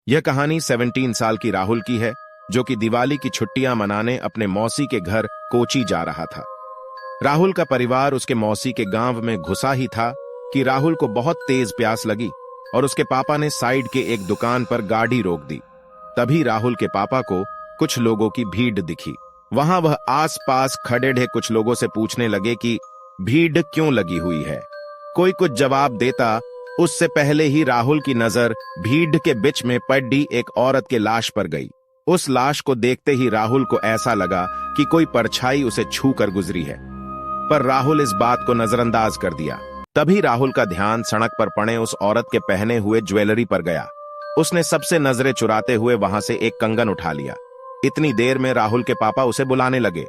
यह कहानी 17 साल की राहुल की है, जो कि दिवाली की छुट्टियां मनाने अपने मौसी के घर कोची जा रहा था। राहुल का परिवार उसके मौसी के गांव में घुसा ही था कि राहुल को बहुत तेज प्यास लगी और उसके पापा ने साइड के एक दुकान पर गाड़ी रोक दी। तभी राहुल के पापा को कुछ लोगों की भीड़ दिखी। वहां वह आस पास खड़े कुछ लोगों से पूछने लगे कि भीड़ क्यों लगी हुई है। कोई कुछ जवाब देता, उससे पहले ही राहुल की नजर भीड़ के बीच में पड़ी एक औरत के लाश पर गई। उस लाश को देखते ही राहुल को ऐसा लगा कि कोई परछाई उसे छू कर गुजरी है, पर राहुल इस बात को नजरअंदाज कर दिया। तभी राहुल का ध्यान सड़क पर पड़े उस औरत के पहने हुए ज्वेलरी पर गया। उसने सबसे नजरें चुराते हुए वहां से एक कंगन उठा लिया। इतनी देर में राहुल के पापा उसे बुलाने लगे।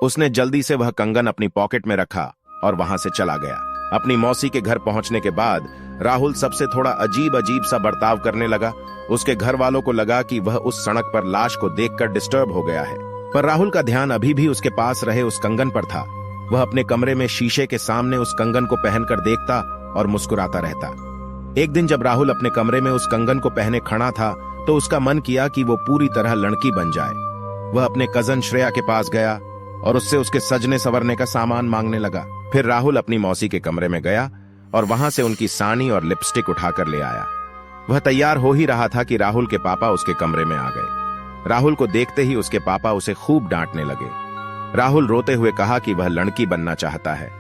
उसने जल्दी से वह कंगन अपनी पॉकेट में रखा और वहां से चला गया। अपनी मौसी के घर पहुंचने के बाद राहुल सबसे थोड़ा अजीब अजीब सा बर्ताव करने लगा। उसके घर वालों को लगा कि वह उस सड़क पर लाश को देखकर डिस्टर्ब हो गया है, पर राहुल का ध्यान अभी भी उसके पास रहे उस कंगन पर था। वह अपने कमरे में शीशे के सामने उस कंगन को पहनकर देखता और मुस्कुराता रहता। एक दिन जब राहुल अपने कमरे में उस कंगन को पहने खड़ा था, तो उसका मन किया कि वो पूरी तरह लड़की बन जाए। वह अपने कजन श्रेया के पास गया और उससे उसके सजने संवरने का सामान मांगने लगा। फिर राहुल अपनी मौसी के कमरे में गया और वहां से उनकी सानी और लिपस्टिक उठाकर ले आया। वह तैयार हो ही रहा था कि राहुल के पापा उसके कमरे में आ गए। राहुल को देखते ही उसके पापा उसे खूब डांटने लगे। राहुल रोते हुए कहा कि वह लड़की बनना चाहता है।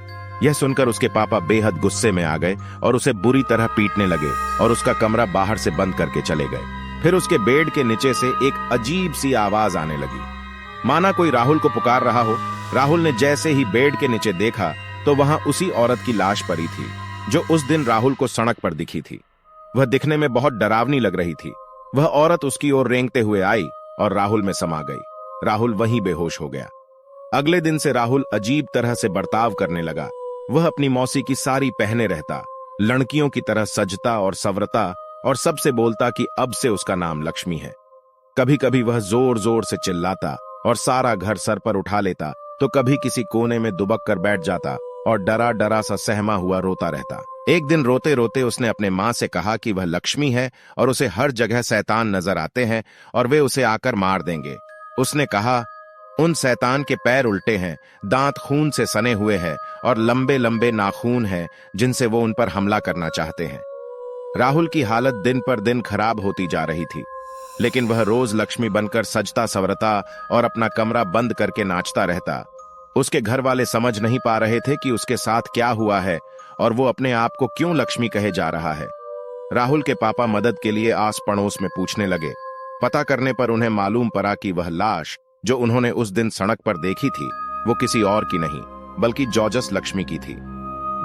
यह सुनकर उसके पापा बेहद गुस्से में आ गए और उसे बुरी तरह पीटने लगे और उसका कमरा बाहर से बंद करके चले गए। फिर उसके बेड के नीचे से एक अजीब सी आवाज आने लगी, माना कोई राहुल को पुकार रहा हो। राहुल ने जैसे ही बेड के नीचे देखा तो वहां उसी औरत की लाश पड़ी थी, जो उस दिन राहुल को सड़क पर दिखी थी। वह दिखने में बहुत डरावनी लग रही थी। वह औरत उसकी ओर रेंगते हुए आई और राहुल में समा गई। राहुल वहीं बेहोश हो गया। अगले दिन से राहुल अजीब तरह से बर्ताव करने लगा। वह अपनी मौसी की साड़ी पहने रहता, लड़कियों की तरह सजता और संवरता और सबसे बोलता कि अब से उसका नाम लक्ष्मी है। कभी कभी वह जोर जोर से चिल्लाता और सारा घर सर पर उठा लेता, तो कभी किसी कोने में दुबक कर बैठ जाता और डरा डरा सा सहमा हुआ रोता रहता। एक दिन रोते रोते उसने अपने माँ से कहा कि वह लक्ष्मी है और उसे हर जगह शैतान नजर आते हैं और वे उसे आकर मार देंगे। उसने कहा, उन शैतान के पैर उल्टे हैं, दांत खून से सने हुए हैं और लंबे लंबे नाखून हैं जिनसे वो उन पर हमला करना चाहते हैं। राहुल की हालत दिन पर दिन खराब होती जा रही थी, लेकिन वह रोज लक्ष्मी बनकर सजता संवरता और अपना कमरा बंद करके नाचता रहता। उसके घर वाले समझ नहीं पा रहे थे कि उसके साथ क्या हुआ है और वो अपने आप को क्यों लक्ष्मी कहे जा रहा है। राहुल के पापा मदद के लिए आस पड़ोस में पूछने लगे। पता करने पर उन्हें मालूम पड़ा कि वह लाश जो उन्होंने उस दिन सड़क पर देखी थी, वो किसी और की नहीं बल्कि जॉर्जस लक्ष्मी की थी।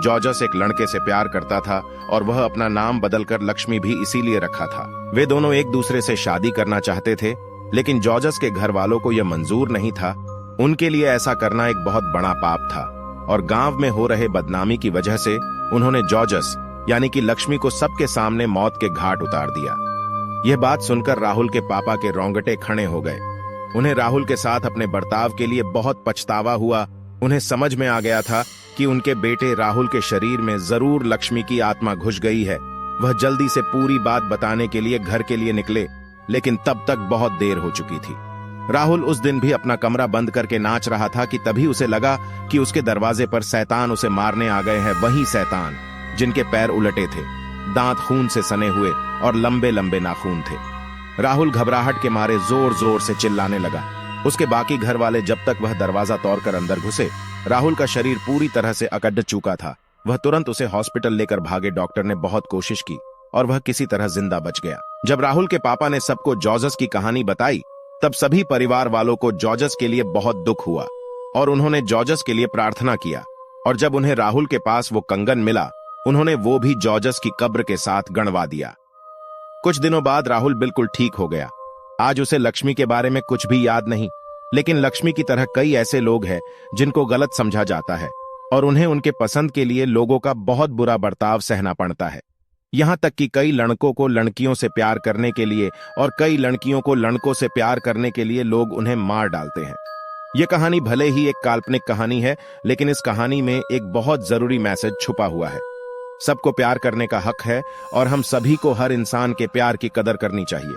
जॉर्जस एक लड़के से प्यार करता था और वह अपना नाम बदलकर लक्ष्मी भी इसीलिए रखा था। वे दोनों एक दूसरे से शादी करना चाहते थे, लेकिन जॉर्जस के घर वालों को यह मंजूर नहीं था। उनके लिए ऐसा करना एक बहुत बड़ा पाप था और गांव में हो रहे बदनामी की वजह से उन्होंने जॉर्जस यानी कि लक्ष्मी को सबके सामने मौत के घाट उतार दिया। यह बात सुनकर राहुल के पापा के रोंगटे खड़े हो गए। उन्हें राहुल के साथ अपने बर्ताव के लिए बहुत पछतावा हुआ। उन्हें समझ में आ गया था कि उनके बेटे राहुल के शरीर में जरूर लक्ष्मी की आत्मा घुस गई है। वह जल्दी से पूरी बात बताने के लिए घर के लिए निकले, लेकिन तब तक बहुत देर हो चुकी थी। राहुल उस दिन भी अपना कमरा बंद करके नाच रहा था कि तभी उसे लगा कि उसके दरवाजे पर शैतान उसे मारने आ गए हैं। वही शैतान जिनके पैर उलटे थे, दांत खून से सने हुए और लंबे लंबे नाखून थे। राहुल घबराहट के मारे जोर जोर से चिल्लाने लगा। उसके बाकी घर वाले जब तक वह दरवाजा तोड़कर अंदर घुसे, राहुल का शरीर पूरी तरह से अकड़ चुका था। वह तुरंत उसे हॉस्पिटल लेकर भागे। डॉक्टर ने बहुत कोशिश की और वह किसी तरह जिंदा बच गया। जब राहुल के पापा ने सबको जॉर्जस की कहानी बताई, तब सभी परिवार वालों को जॉर्जस के लिए बहुत दुख हुआ और उन्होंने जॉर्जस के लिए प्रार्थना किया। और जब उन्हें राहुल के पास वो कंगन मिला, उन्होंने वो भी जॉर्जस की कब्र के साथ गड़वा दिया। कुछ दिनों बाद राहुल बिल्कुल ठीक हो गया। आज उसे लक्ष्मी के बारे में कुछ भी याद नहीं, लेकिन लक्ष्मी की तरह कई ऐसे लोग हैं जिनको गलत समझा जाता है और उन्हें उनके पसंद के लिए लोगों का बहुत बुरा बर्ताव सहना पड़ता है। यहां तक कि कई लड़कों को लड़कियों से प्यार करने के लिए और कई लड़कियों को लड़कों से प्यार करने के लिए लोग उन्हें मार डालते हैं। यह कहानी भले ही एक काल्पनिक कहानी है, लेकिन इस कहानी में एक बहुत जरूरी मैसेज छुपा हुआ है। सबको प्यार करने का हक है और हम सभी को हर इंसान के प्यार की कदर करनी चाहिए।